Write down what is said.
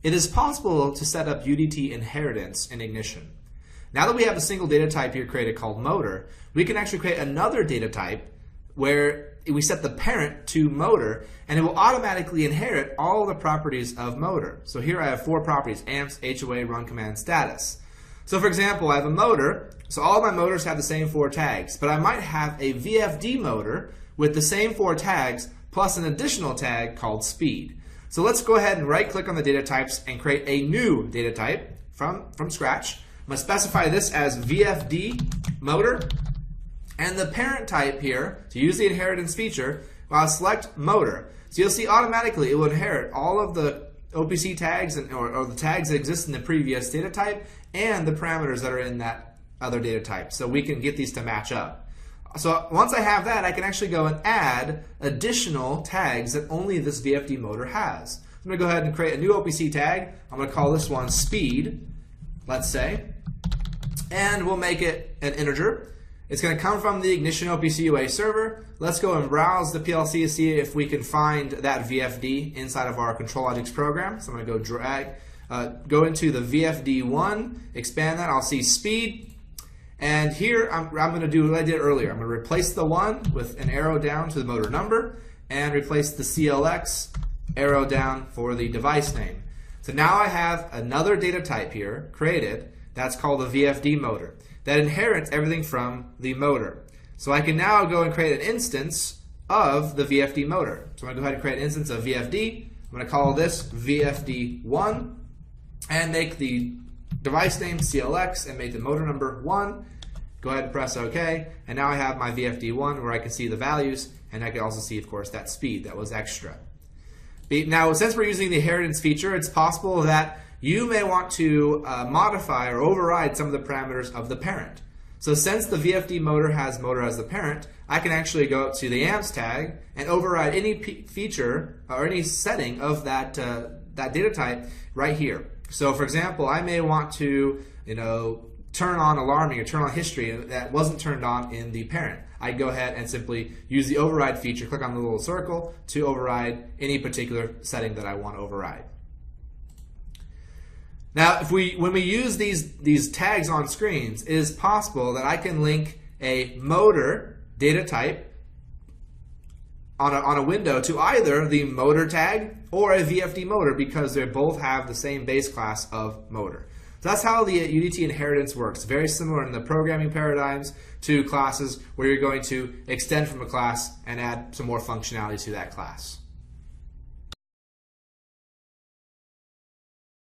it is possible to set up UDT inheritance in Ignition. Now that we have a single data type here created called motor, we can actually create another data type where we set the parent to motor, and it will automatically inherit all the properties of motor. So here I have 4 properties: amps, HOA, run command, status. So for example, I have a motor, so all my motors have the same 4 tags, but I might have a VFD motor with the same 4 tags plus an additional tag called speed. So let's go ahead and right click on the data types and create a new data type from scratch. I'm going to specify this as VFD motor, and the parent type here, to use the inheritance feature, I'll select motor. So you'll see automatically it will inherit all of the OPC tags or the tags that exist in the previous data type and the parameters that are in that other data type. So we can get these to match up. So once I have that, I can actually go and add additional tags that only this VFD motor has. I'm going to go ahead and create a new OPC tag. I'm going to call this one speed, let's say, and we'll make it an integer. It's going to come from the Ignition OPC UA server. Let's go and browse the PLC to see if we can find that VFD inside of our ControlLogix program. So I'm going to go into the VFD1, expand that. I'll see speed. And here I'm going to do what I did earlier. I'm going to replace the 1 with an arrow down to the motor number and replace the CLX arrow down for the device name. So now I have another data type here created that's called the VFD motor that inherits everything from the motor. So I can now go and create an instance of the VFD motor. So I'm going to go ahead and create an instance of VFD. I'm going to call this VFD1 and make the device name CLX and make the motor number 1. Go ahead and press OK. And now I have my VFD1 where I can see the values, and I can also see, of course, that speed that was extra. Now, since we're using the inheritance feature, it's possible that you may want to modify or override some of the parameters of the parent. So since the VFD motor has motor as the parent, I can actually go up to the amps tag and override any feature or any setting of that data type right here. So for example, I may want to turn on alarming or turn on history that wasn't turned on in the parent. I'd go ahead and simply use the override feature, click on the little circle to override any particular setting that I want to override. Now, when we use these tags on screens, it is possible that I can link a motor data type on a window to either the motor tag or a VFD motor because they both have the same base class of motor. So that's how the UDT inheritance works. Very similar in the programming paradigms to classes where you're going to extend from a class and add some more functionality to that class.